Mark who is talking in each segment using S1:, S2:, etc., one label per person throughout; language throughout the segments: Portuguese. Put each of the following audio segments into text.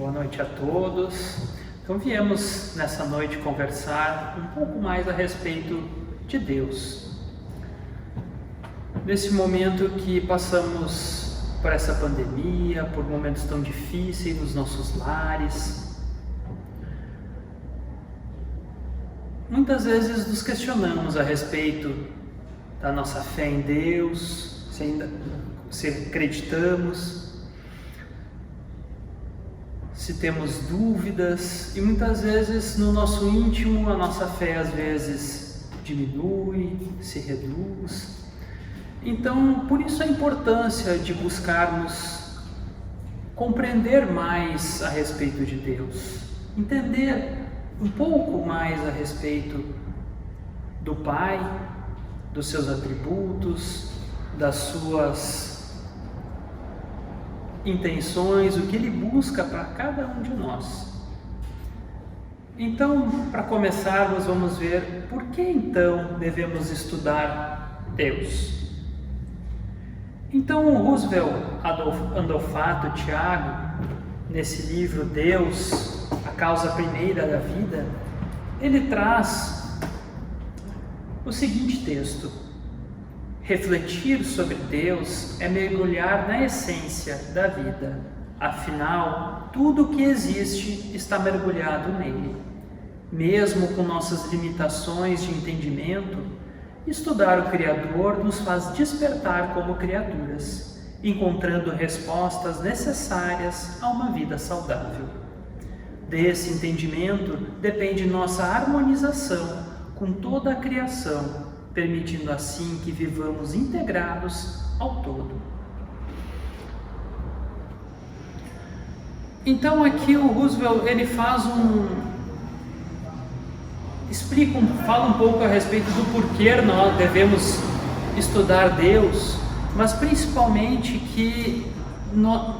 S1: Boa noite a todos. Então viemos nessa noite conversar um pouco mais a respeito de Deus. Nesse momento que passamos por essa pandemia, por momentos tão difíceis nos nossos lares, muitas vezes nos questionamos a respeito da nossa fé em Deus, se acreditamos, se temos dúvidas, e muitas vezes no nosso íntimo a nossa fé às vezes diminui, se reduz. Então, por isso a importância de buscarmos compreender mais a respeito de Deus, entender um pouco mais a respeito do Pai, dos seus atributos, das suas intenções, o que Ele busca para cada um de nós. Então, para começarmos, vamos ver por que então devemos estudar Deus. Então, Roosevelt Andolfato Thiago, nesse livro Deus, a causa primeira da vida, ele traz o seguinte texto: refletir sobre Deus é mergulhar na essência da vida. Afinal, tudo o que existe está mergulhado nele. Mesmo com nossas limitações de entendimento, estudar o Criador nos faz despertar como criaturas, encontrando respostas necessárias a uma vida saudável. Desse entendimento depende nossa harmonização com toda a criação, permitindo assim que vivamos integrados ao todo. Então aqui o Roosevelt ele fala um pouco a respeito do porquê nós devemos estudar Deus, mas principalmente que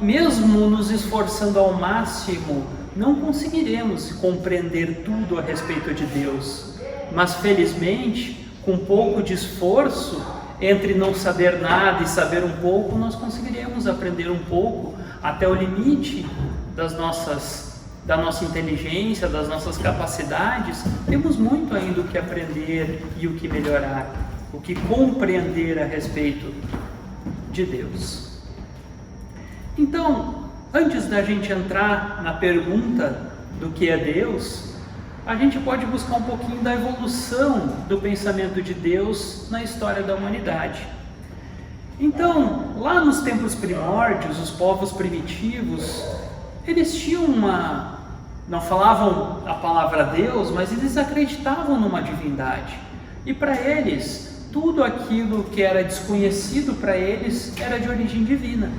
S1: mesmo nos esforçando ao máximo, não conseguiremos compreender tudo a respeito de Deus, mas felizmente, com um pouco de esforço, entre não saber nada e saber um pouco, nós conseguiremos aprender um pouco até o limite da nossa inteligência, das nossas capacidades. Temos muito ainda o que aprender e o que melhorar, o que compreender a respeito de Deus. Então, antes da gente entrar na pergunta do que é Deus, a gente pode buscar um pouquinho da evolução do pensamento de Deus na história da humanidade. Então, lá nos tempos primórdios, os povos primitivos, eles tinham não falavam a palavra Deus, mas eles acreditavam numa divindade. E para eles, tudo aquilo que era desconhecido para eles era de origem divina.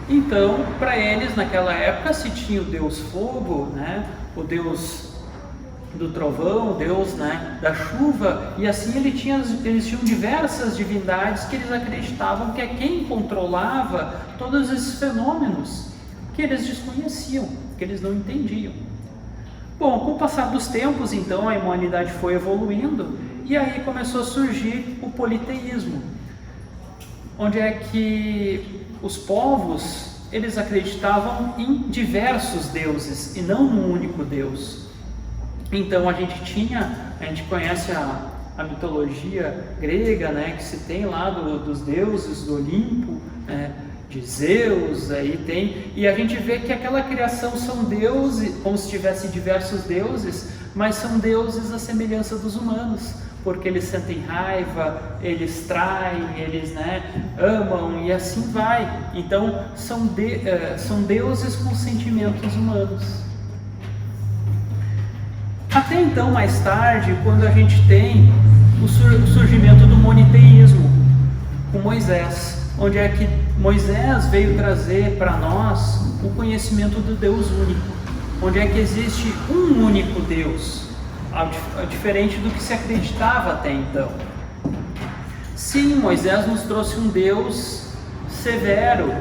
S1: Então, para eles, naquela época, se tinha o Deus Fogo, o Deus do trovão, Deus da chuva, e assim eles tinham diversas divindades que eles acreditavam que é quem controlava todos esses fenômenos que eles desconheciam, que eles não entendiam. Bom, com o passar dos tempos, então, a humanidade foi evoluindo, e aí começou a surgir o politeísmo, onde é que os povos, eles acreditavam em diversos deuses, e não num único Deus. Então a gente conhece a mitologia grega, que se tem lá dos deuses do Olimpo, de Zeus, e a gente vê que aquela criação são deuses, como se tivesse diversos deuses, mas são deuses à semelhança dos humanos, porque eles sentem raiva, eles traem, eles amam e assim vai. Então são deuses com sentimentos humanos. Até então, mais tarde, quando a gente tem o surgimento do moniteísmo com Moisés, onde é que Moisés veio trazer para nós o conhecimento do Deus único, onde é que existe um único Deus, diferente do que se acreditava até então. Sim, Moisés nos trouxe um Deus severo,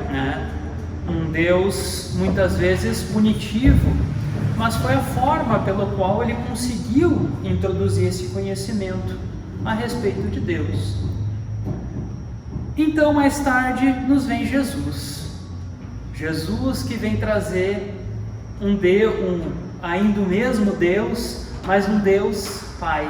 S1: um Deus muitas vezes punitivo, mas foi a forma pela qual ele conseguiu introduzir esse conhecimento a respeito de Deus. Então, mais tarde, nos vem Jesus que vem trazer ainda o mesmo Deus, mas um Deus Pai,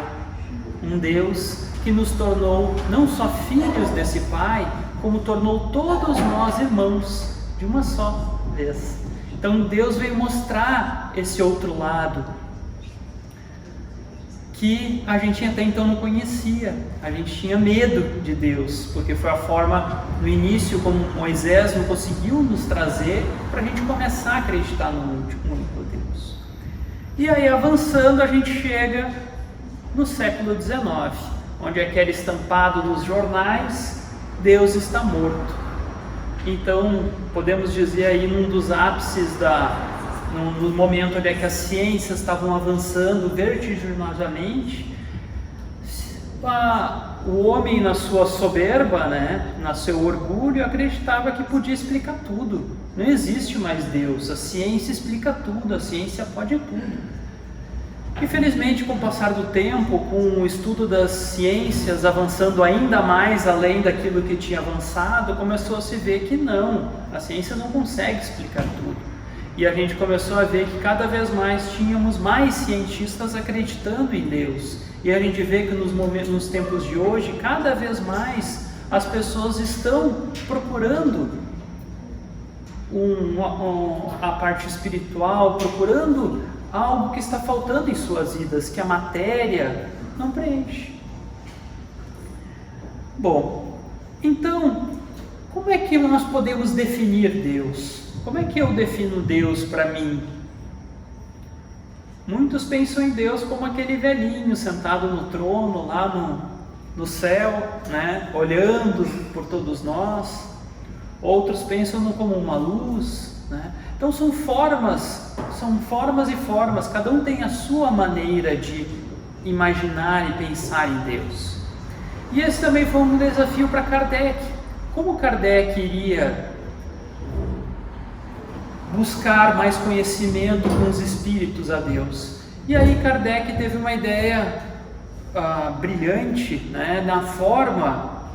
S1: um Deus que nos tornou não só filhos desse Pai, como tornou todos nós irmãos de uma só vez. Então Deus veio mostrar esse outro lado que a gente até então não conhecia. A gente tinha medo de Deus, porque foi a forma no início como Moisés não conseguiu nos trazer para a gente começar a acreditar no único Deus. E aí, avançando, a gente chega no século XIX, onde é que era estampado nos jornais: Deus está morto. Então podemos dizer aí num dos ápices no momento onde é que as ciências estavam avançando vertiginosamente, o homem, na sua soberba, no seu orgulho, acreditava que podia explicar tudo. Não existe mais Deus, a ciência explica tudo, a ciência pode tudo. Infelizmente, com o passar do tempo, com o estudo das ciências avançando ainda mais além daquilo que tinha avançado, começou a se ver que não, a ciência não consegue explicar tudo. E a gente começou a ver que cada vez mais tínhamos mais cientistas acreditando em Deus. E a gente vê que nos tempos de hoje, cada vez mais as pessoas estão procurando a parte espiritual, procurando algo que está faltando em suas vidas, que a matéria não preenche. Bom, então, como é que nós podemos definir Deus? Como é que eu defino Deus para mim? Muitos pensam em Deus como aquele velhinho sentado no trono, lá no céu, olhando por todos nós. Outros pensam como uma luz, Então são formas e formas, cada um tem a sua maneira de imaginar e pensar em Deus. E esse também foi um desafio para Kardec. Como Kardec iria buscar mais conhecimento com os espíritos a Deus? E aí Kardec teve uma ideia brilhante,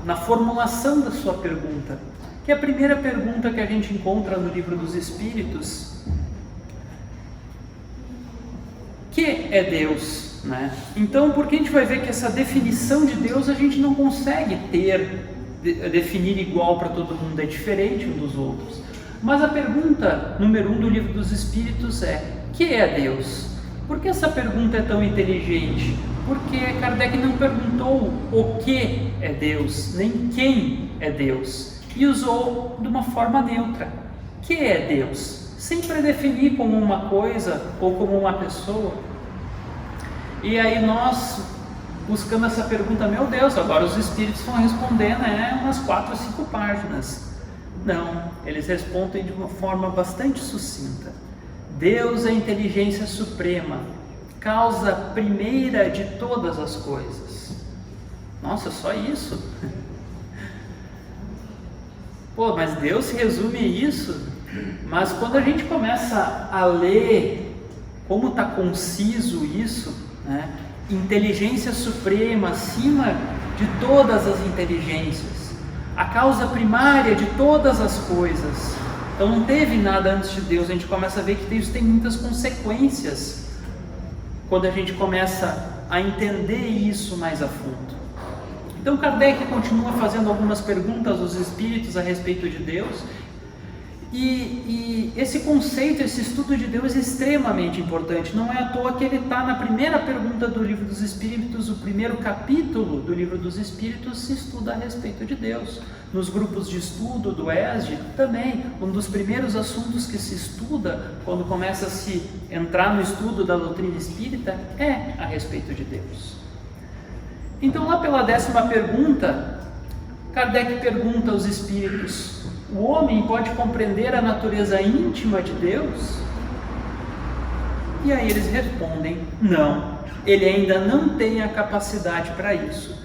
S1: na formulação da sua pergunta, que é a primeira pergunta que a gente encontra no Livro dos Espíritos: que é Deus? Então, porque a gente vai ver que essa definição de Deus a gente não consegue definir igual para todo mundo, é diferente um dos outros. Mas a pergunta número 1 do Livro dos Espíritos é: que é Deus? Por que essa pergunta é tão inteligente? Porque Kardec não perguntou o que é Deus, nem quem é Deus, e usou de uma forma neutra. Que é Deus? Sem predefinir como uma coisa ou como uma pessoa. E aí nós, buscando essa pergunta, meu Deus, agora os espíritos vão responder umas 4 ou 5 páginas. Não, eles respondem de uma forma bastante sucinta. Deus é a inteligência suprema, causa primeira de todas as coisas. Nossa, só isso? Pô, mas Deus se resume a isso? Mas quando a gente começa a ler como está conciso isso, inteligência suprema, acima de todas as inteligências, a causa primária de todas as coisas. Então não teve nada antes de Deus. A gente começa a ver que Deus tem muitas consequências quando a gente começa a entender isso mais a fundo. Então Kardec continua fazendo algumas perguntas aos espíritos a respeito de Deus, e esse conceito, esse estudo de Deus é extremamente importante. Não é à toa que ele está na primeira pergunta do Livro dos Espíritos. O primeiro capítulo do Livro dos Espíritos se estuda a respeito de Deus. Nos grupos de estudo do ESD também, um dos primeiros assuntos que se estuda quando começa a se entrar no estudo da doutrina espírita é a respeito de Deus. Então, lá pela 10ª pergunta, Kardec pergunta aos espíritos: o homem pode compreender a natureza íntima de Deus? E aí eles respondem: não, ele ainda não tem a capacidade para isso,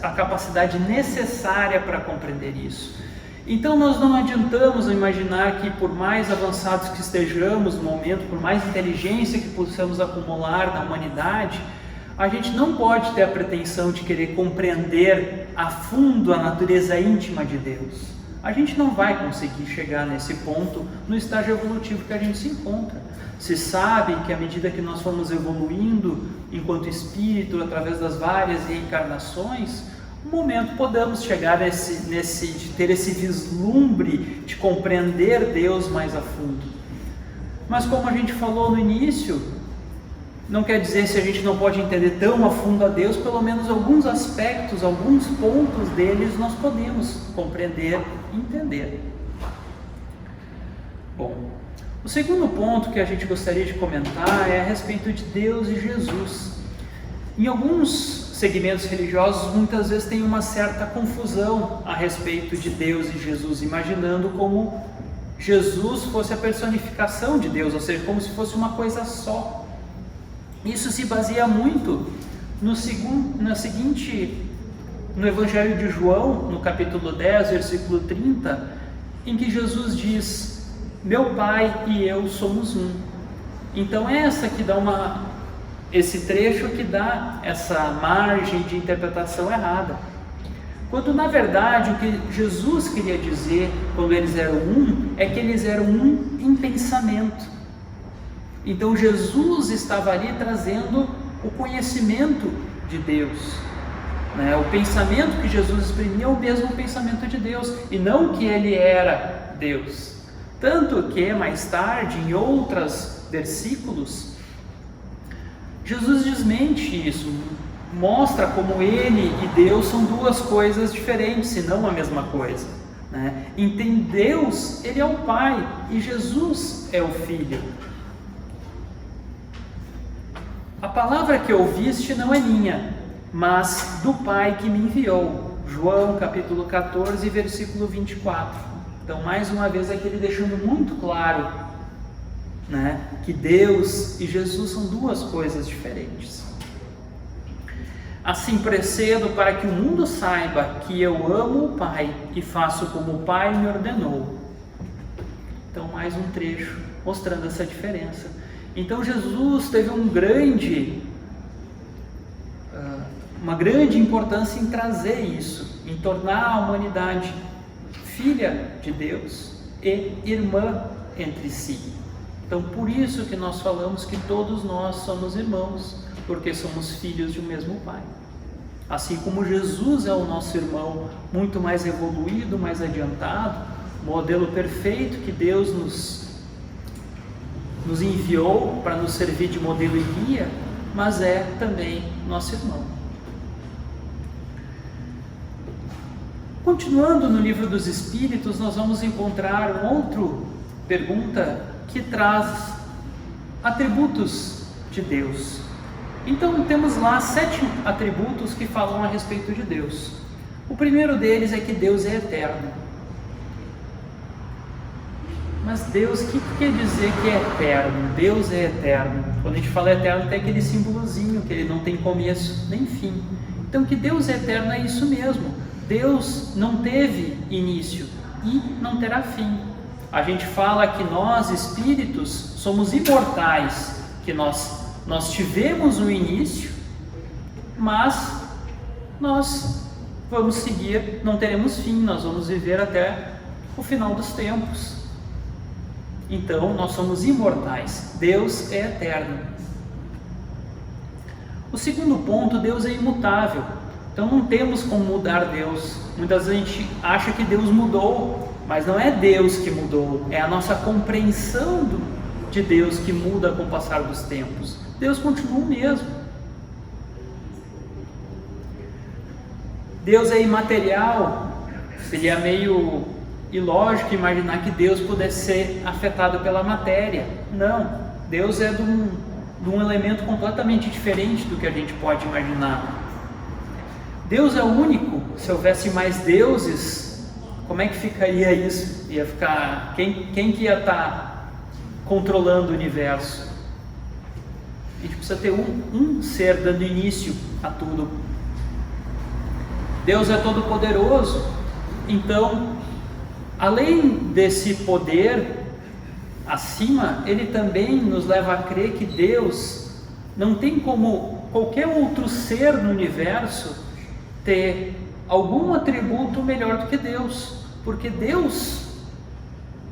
S1: a capacidade necessária para compreender isso. Então nós não adiantamos imaginar que, por mais avançados que estejamos no momento, por mais inteligência que possamos acumular na humanidade, a gente não pode ter a pretensão de querer compreender a fundo a natureza íntima de Deus. a gente não vai conseguir chegar nesse ponto no estágio evolutivo que a gente se encontra. Se sabe que à medida que nós formos evoluindo enquanto espírito, através das várias reencarnações, um momento podemos chegar de ter esse vislumbre de compreender Deus mais a fundo. Mas como a gente falou no início, não quer dizer se a gente não pode entender tão a fundo a Deus, pelo menos alguns aspectos, alguns pontos deles nós podemos compreender e entender. Bom, o segundo ponto que a gente gostaria de comentar é a respeito de Deus e Jesus. Em alguns segmentos religiosos, muitas vezes tem uma certa confusão a respeito de Deus e Jesus, imaginando como Jesus fosse a personificação de Deus, ou seja, como se fosse uma coisa só. Isso se baseia muito no Evangelho de João, no capítulo 10, versículo 30, em que Jesus diz: meu Pai e eu somos um. Então esse trecho que dá essa margem de interpretação errada. Quando na verdade o que Jesus queria dizer quando eles eram um, é que eles eram um em pensamento. Então Jesus estava ali trazendo o conhecimento de Deus, né? O pensamento que Jesus exprimia é o mesmo pensamento de Deus, e não que ele era Deus. Tanto que mais tarde, em outros versículos, Jesus desmente isso, mostra como ele e Deus são duas coisas diferentes, e não a mesma coisa, né? Em Deus, ele é o Pai, e Jesus é o Filho. A palavra que ouviste não é minha, mas do Pai que me enviou. João capítulo 14, versículo 24. Então, mais uma vez aqui ele deixando muito claro, né, que Deus e Jesus são duas coisas diferentes. Assim procedo para que o mundo saiba que eu amo o Pai e faço como o Pai me ordenou. Então, mais um trecho mostrando essa diferença. Então Jesus teve uma grande importância em trazer isso, em tornar a humanidade filha de Deus e irmã entre si. Então por isso que nós falamos que todos nós somos irmãos, porque somos filhos de um mesmo Pai. Assim como Jesus é o nosso irmão muito mais evoluído, mais adiantado, modelo perfeito que Deus nos enviou para nos servir de modelo e guia, mas é também nosso irmão. Continuando no livro dos Espíritos, nós vamos encontrar uma outra pergunta que traz atributos de Deus. Então temos lá 7 atributos que falam a respeito de Deus. O primeiro deles é que Deus é eterno. Mas Deus, o que quer dizer que é eterno? Deus é eterno. Quando a gente fala eterno, tem aquele símbolozinho, que ele não tem começo nem fim. Então, que Deus é eterno é isso mesmo. Deus não teve início e não terá fim. A gente fala que nós, espíritos, somos imortais, que nós tivemos um início, mas nós vamos seguir, não teremos fim, nós vamos viver até o final dos tempos. Então, nós somos imortais. Deus é eterno. O segundo ponto, Deus é imutável. Então, não temos como mudar Deus. Muitas vezes a gente acha que Deus mudou, mas não é Deus que mudou. É a nossa compreensão de Deus que muda com o passar dos tempos. Deus continua o mesmo. Deus é imaterial. Seria meio ilógico imaginar que Deus pudesse ser afetado pela matéria. Não, Deus é de um elemento completamente diferente do que a gente pode imaginar. Deus é o único. Se houvesse mais deuses, como é que ficaria isso? Ia ficar quem que ia estar controlando o universo? A gente precisa ter um ser dando início a tudo. Deus é todo poderoso. Então, além desse poder acima, ele também nos leva a crer que Deus não tem como qualquer outro ser no universo ter algum atributo melhor do que Deus. porque Deus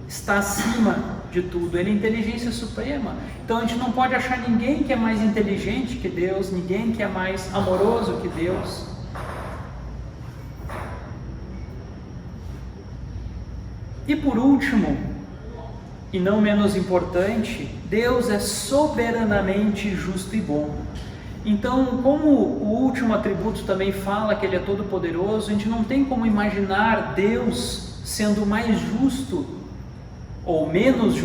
S1: está acima de tudo, Ele é inteligência suprema. Então a gente não pode achar ninguém que é mais inteligente que Deus, ninguém que é mais amoroso que Deus. E por último, e não menos importante, Deus é soberanamente justo e bom. Então, como o último atributo também fala que Ele é todo-poderoso, a gente não tem como imaginar Deus sendo mais justo, ou menos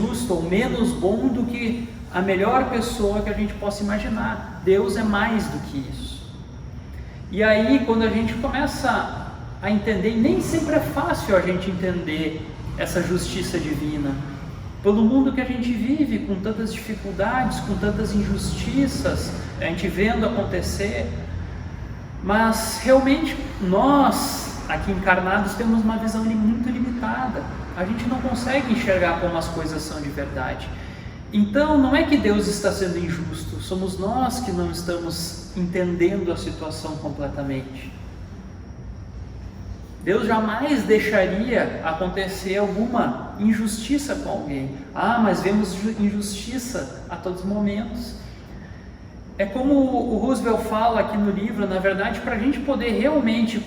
S1: bom do que a melhor pessoa que a gente possa imaginar. Deus é mais do que isso. E aí, quando a gente começa a entender, e nem sempre é fácil a gente entender essa justiça divina, pelo mundo que a gente vive, com tantas dificuldades, com tantas injustiças, a gente vendo acontecer, mas realmente nós, aqui encarnados, temos uma visão muito limitada, a gente não consegue enxergar como as coisas são de verdade. Então não é que Deus está sendo injusto, somos nós que não estamos entendendo a situação completamente. Deus jamais deixaria acontecer alguma injustiça com alguém. Mas vemos injustiça a todos os momentos. É como o Roosevelt fala aqui no livro, na verdade, para a gente poder realmente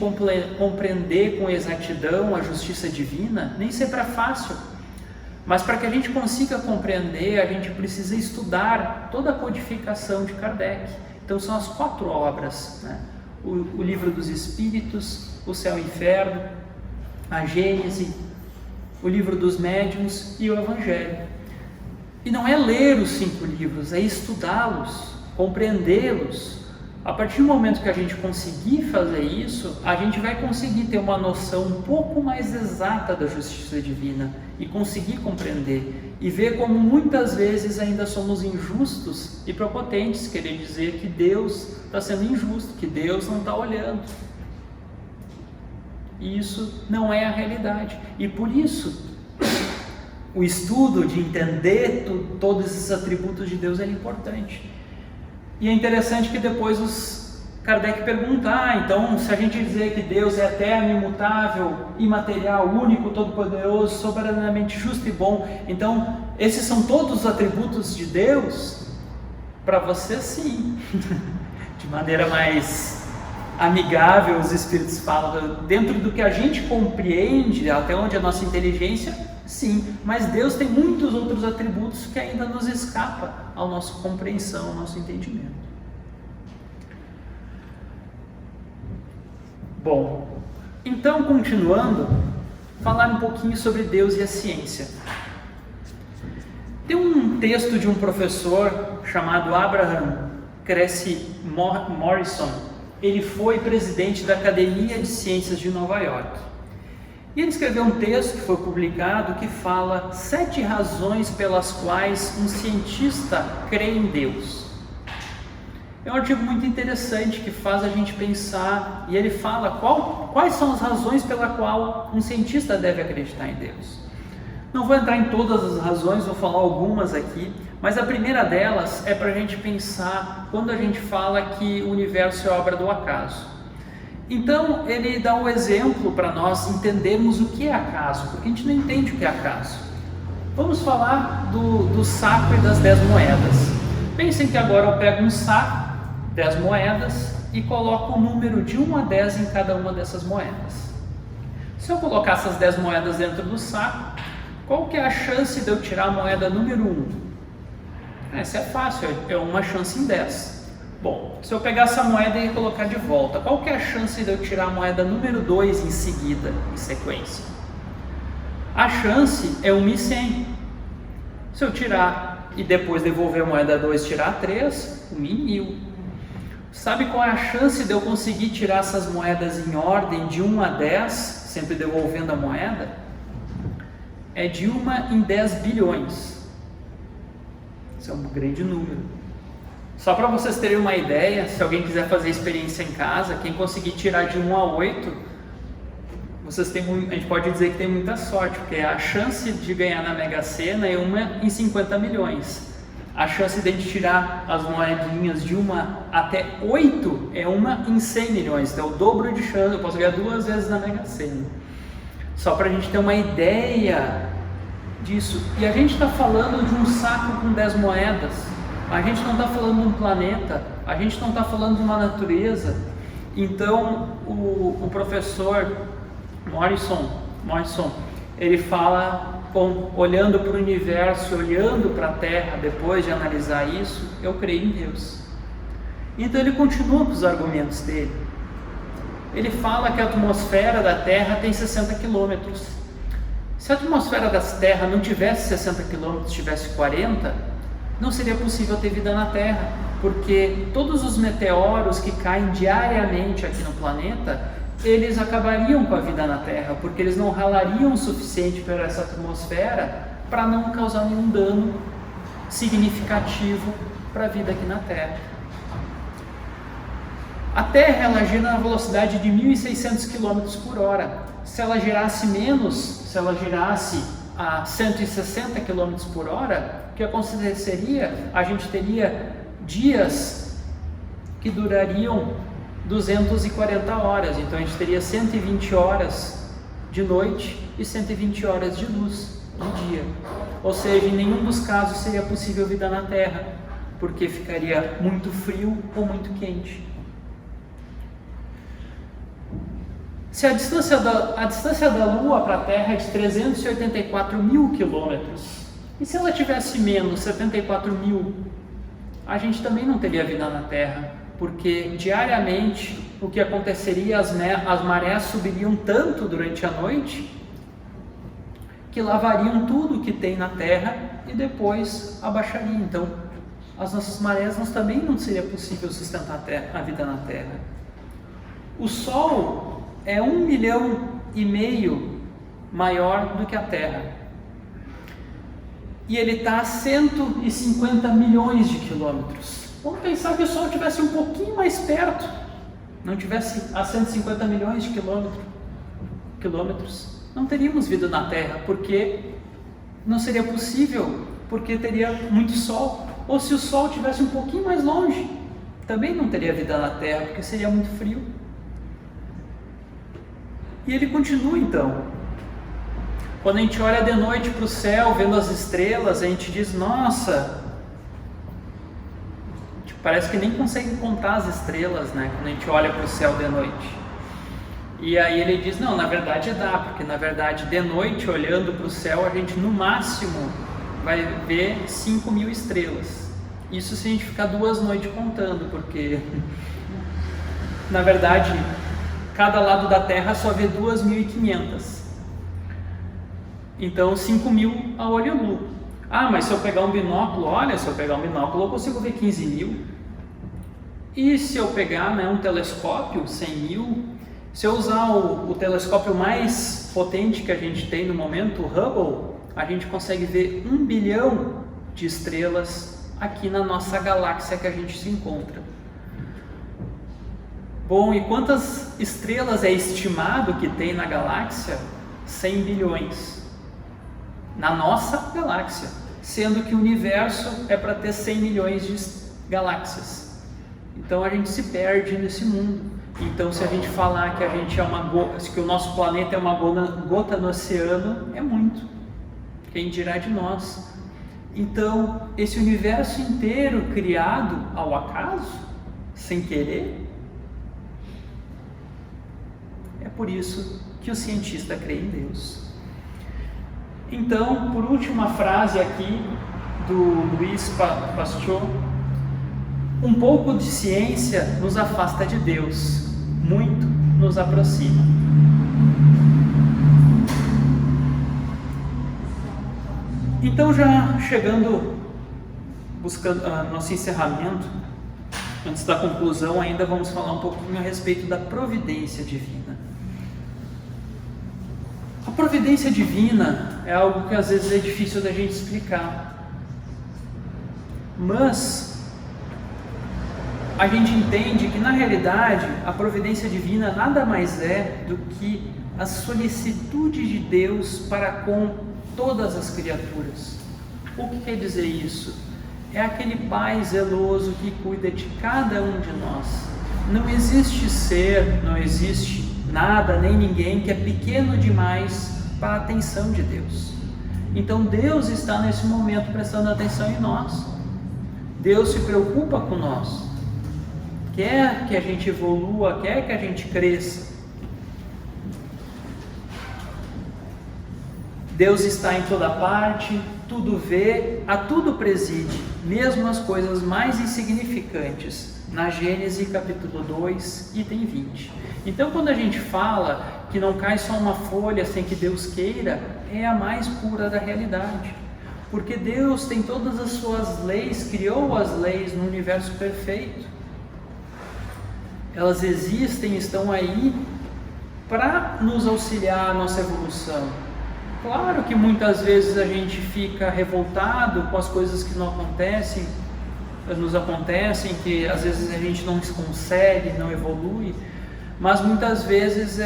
S1: compreender com exatidão a justiça divina, nem sempre é fácil. Mas para que a gente consiga compreender, a gente precisa estudar toda a codificação de Kardec. Então são as 4 obras, né? O Livro dos Espíritos, o Céu e o Inferno, a Gênese, o Livro dos Médiuns e o Evangelho. E não é ler os 5 livros, é estudá-los, compreendê-los. A partir do momento que a gente conseguir fazer isso, a gente vai conseguir ter uma noção um pouco mais exata da justiça divina e conseguir compreender e ver como muitas vezes ainda somos injustos e prepotentes, querer dizer que Deus está sendo injusto, que Deus não está olhando. E isso não é a realidade. E por isso, o estudo de entender todos esses atributos de Deus é importante. E é interessante que depois Kardec pergunta, então se a gente dizer que Deus é eterno, imutável, imaterial, único, todo-poderoso, soberanamente justo e bom, então esses são todos os atributos de Deus? Para você, sim. De maneira mais amigável, os Espíritos falam, dentro do que a gente compreende, até onde a nossa inteligência, sim, mas Deus tem muitos outros atributos que ainda nos escapa à nossa compreensão, ao nosso entendimento. Bom, então continuando, falar um pouquinho sobre Deus e a ciência. Tem um texto de um professor chamado Abraham Cressy Morrison. Ele foi presidente da Academia de Ciências de Nova York. E ele escreveu um texto que foi publicado que fala 7 razões pelas quais um cientista crê em Deus. É um artigo muito interessante que faz a gente pensar, e ele fala quais são as razões pela qual um cientista deve acreditar em Deus. Não vou entrar em todas as razões, vou falar algumas aqui, mas a primeira delas é para a gente pensar quando a gente fala que o universo é obra do acaso. Então ele dá um exemplo para nós entendermos o que é acaso, porque a gente não entende o que é acaso. Vamos falar do saco e das 10 moedas. Pensem que agora eu pego um saco, 10 moedas, e coloco o número de 1 a 10 em cada uma dessas moedas. Se eu colocar essas 10 moedas dentro do saco, qual que é a chance de eu tirar a moeda número 1? Essa é fácil, é uma chance em 10. Bom, se eu pegar essa moeda e colocar de volta, qual que é a chance de eu tirar a moeda número 2 em seguida, em sequência? A chance é 1 em 100. Se eu tirar e depois devolver a moeda 2 e tirar 3, 1 em 1000. Sabe qual é a chance de eu conseguir tirar essas moedas em ordem de 1 a 10, sempre devolvendo a moeda? É de 1 em 10 bilhões. Isso é um grande número. Só para vocês terem uma ideia, se alguém quiser fazer experiência em casa, quem conseguir tirar de 1 a 8, a gente pode dizer que tem muita sorte, porque a chance de ganhar na Mega Sena é 1 em 50 milhões. A chance de a gente tirar as moedinhas de 1 até 8 é 1 em 100 milhões, então é o dobro de chance, eu posso ganhar 2 vezes na Mega Sena. Só para a gente ter uma ideia disso. E a gente está falando de um saco com 10 moedas. A gente não está falando de um planeta. A gente não está falando de uma natureza. Então, o professor Morrison, ele fala, olhando para o universo, olhando para a Terra, depois de analisar isso, eu creio em Deus. Então ele continua com os argumentos dele. Ele fala que a atmosfera da Terra tem 60 quilômetros. Se a atmosfera da Terra não tivesse 60 quilômetros, tivesse 40, não seria possível ter vida na Terra, porque todos os meteoros que caem diariamente aqui no planeta, eles acabariam com a vida na Terra, porque eles não ralariam o suficiente por essa atmosfera para não causar nenhum dano significativo para a vida aqui na Terra. A Terra, ela gira na velocidade de 1.600 km por hora. Se ela girasse menos, se ela girasse a 160 km por hora, o que aconteceria? A gente teria dias que durariam 240 horas. Então a gente teria 120 horas de noite e 120 horas de luz de dia. Ou seja, em nenhum dos casos seria possível vida na Terra, porque ficaria muito frio ou muito quente. Se a distância da Lua para a Terra é de 384 mil quilômetros, e se ela tivesse menos, 74 mil, a gente também não teria vida na Terra, porque diariamente o que aconteceria, as marés subiriam tanto durante a noite, que lavariam tudo que tem na Terra e depois abaixariam. Então, as nossas marés também não seria possível sustentar a vida na Terra. O Sol é 1,5 milhão maior do que a Terra. E ele está a 150 milhões de quilômetros. Vamos pensar que o Sol estivesse um pouquinho mais perto, não tivesse a 150 milhões de quilômetros. Não teríamos vida na Terra, porque não seria possível, porque teria muito Sol. Ou se o Sol estivesse um pouquinho mais longe, também não teria vida na Terra, porque seria muito frio. E ele continua então. Quando a gente olha de noite para o céu, vendo as estrelas, a gente diz, nossa, parece que nem consegue contar as estrelas, né? Quando a gente olha para o céu de noite. E aí ele diz, não, na verdade dá, porque na verdade de noite, olhando para o céu, a gente no máximo vai ver 5.000 estrelas. Isso se a gente ficar 2 noites contando, porque na verdade cada lado da Terra só vê 2.500. Então 5.000 a olho nu. Ah, mas se eu pegar um binóculo, se eu pegar um binóculo eu consigo ver 15.000. E se eu pegar um telescópio, 100.000, se eu usar o telescópio mais potente que a gente tem no momento, o Hubble, a gente consegue ver 1 bilhão de estrelas aqui na nossa galáxia que a gente se encontra. Bom, e quantas estrelas é estimado que tem na galáxia? 100 bilhões. Na nossa galáxia, sendo que o universo é para ter 100 milhões de galáxias. Então a gente se perde nesse mundo. Então se a gente falar que a gente é que o nosso planeta é uma gota no oceano, é muito. Quem dirá de nós? Então esse universo inteiro criado ao acaso, sem querer, é por isso que o cientista crê em Deus. Então, por última frase aqui do Louis Pasteur, um pouco de ciência nos afasta de Deus, muito nos aproxima. Então, já chegando, buscando nosso encerramento, antes da conclusão, ainda vamos falar um pouquinho a respeito da providência divina. A providência divina é algo que às vezes é difícil da gente explicar, mas a gente entende que na realidade a providência divina nada mais é do que a solicitude de Deus para com todas as criaturas. O que quer dizer isso? É aquele Pai zeloso que cuida de cada um de nós. Não existe ser, não existe nada nem ninguém que é pequeno demais para a atenção de Deus. Então Deus está nesse momento prestando atenção em nós. Deus se preocupa com nós, quer que a gente evolua, quer que a gente cresça. Deus está em toda parte, tudo vê, a tudo preside, mesmo as coisas mais insignificantes. Na Gênesis capítulo 2, item 20. Então quando a gente fala que não cai só uma folha sem que Deus queira, é a mais pura da realidade. Porque Deus tem todas as suas leis, criou as leis no universo perfeito. Elas existem, estão aí para nos auxiliar a nossa evolução. Claro que muitas vezes a gente fica revoltado com as coisas que nos acontecem, que às vezes a gente não consegue, não evolui, mas muitas vezes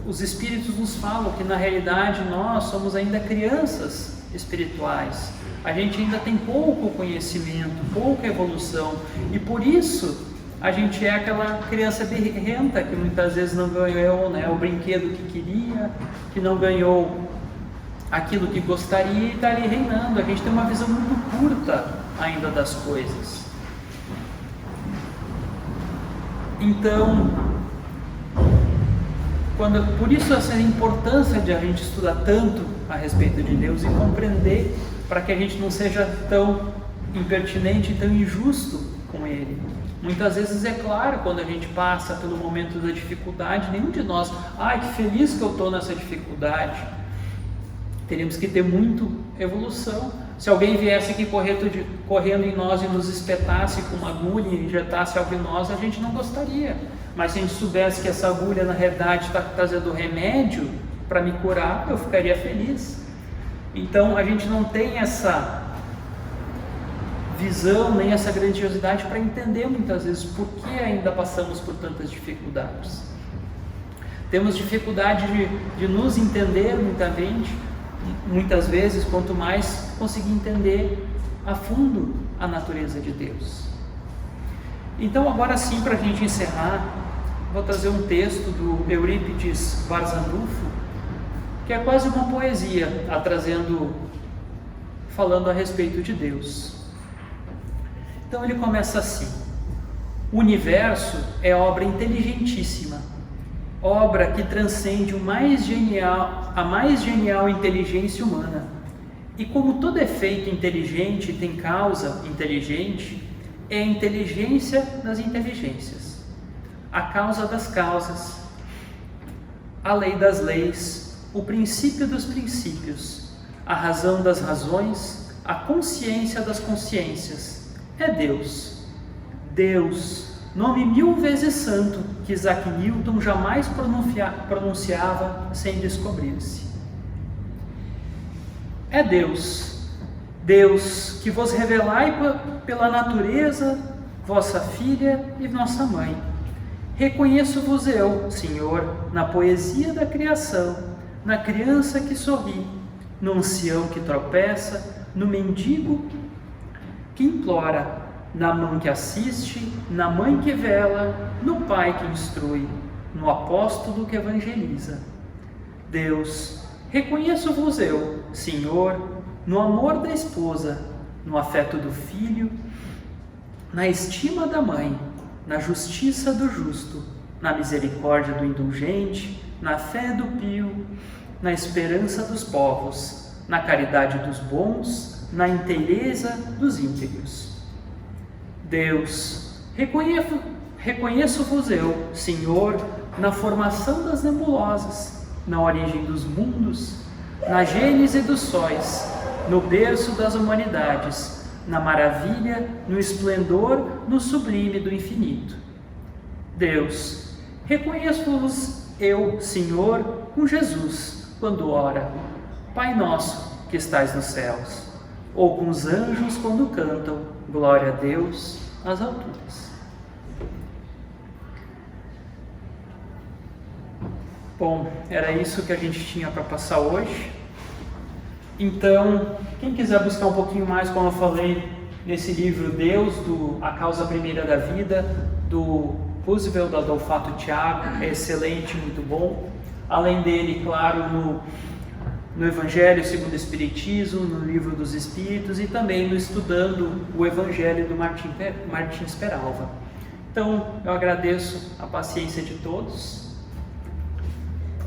S1: os Espíritos nos falam que na realidade nós somos ainda crianças espirituais. A gente ainda tem pouco conhecimento, pouca evolução, e por isso a gente é aquela criança birrenta que muitas vezes não ganhou, né, o brinquedo que queria, que não ganhou aquilo que gostaria e está ali reinando. A gente tem uma visão muito curta ainda das coisas. Então, por isso essa importância de a gente estudar tanto a respeito de Deus e compreender, para que a gente não seja tão impertinente e tão injusto com Ele. Muitas vezes, é claro, quando a gente passa pelo momento da dificuldade, nenhum de nós, ai, que feliz que eu estou nessa dificuldade. Teríamos que ter muito evolução. Se alguém viesse aqui correndo em nós e nos espetasse com uma agulha e injetasse algo em nós, a gente não gostaria. Mas se a gente soubesse que essa agulha na realidade está trazendo remédio para me curar, eu ficaria feliz. Então a gente não tem essa visão, nem essa grandiosidade para entender muitas vezes por que ainda passamos por tantas dificuldades. Temos dificuldade de nos entender muitas vezes, quanto mais conseguir entender a fundo a natureza de Deus. Então agora sim, para a gente encerrar, vou trazer um texto do Eurípides Barzanufo, que é quase uma poesia, falando a respeito de Deus. Então ele começa assim: o universo é obra inteligentíssima, obra que transcende a mais genial inteligência humana. E como todo efeito inteligente tem causa inteligente, é a inteligência das inteligências, a causa das causas, a lei das leis, o princípio dos princípios, a razão das razões, a consciência das consciências. É Deus. Deus, nome 1000 vezes santo, que Isaac Newton jamais pronunciava sem descobrir-se. É Deus, Deus que vos revelai pela natureza, vossa filha e nossa mãe. Reconheço-vos eu, Senhor, na poesia da criação, na criança que sorri, no ancião que tropeça, no mendigo que implora, na mão que assiste, na mãe que vela, no pai que instrui, no apóstolo que evangeliza. Deus, reconheço-vos eu, Senhor, no amor da esposa, no afeto do filho, na estima da mãe, na justiça do justo, na misericórdia do indulgente, na fé do pio, na esperança dos povos, na caridade dos bons, na inteireza dos íntegros. Deus, reconheço-vos eu, Senhor, na formação das nebulosas, na origem dos mundos, na gênese dos sóis, no berço das humanidades, na maravilha, no esplendor, no sublime do infinito. Deus, reconheço-vos eu, Senhor, com Jesus, quando ora, Pai nosso que estais nos céus, ou com os anjos quando cantam, glória a Deus nas alturas. Bom, era isso que a gente tinha para passar hoje. Então, quem quiser buscar um pouquinho mais, como eu falei, nesse livro Deus, A Causa Primeira da Vida, do Roosevelt, do Adolfato Tiago, é excelente, muito bom. Além dele, claro, no Evangelho segundo o Espiritismo, no Livro dos Espíritos e também no Estudando o Evangelho do Martins Peralva. Então, eu agradeço a paciência de todos.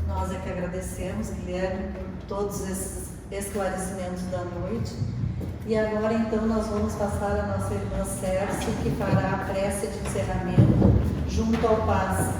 S2: Nós é que agradecemos, Guilherme, por todos esses esclarecimentos da noite. E agora, então, nós vamos passar a nossa irmã Cércia, que fará a prece de encerramento junto ao Paz.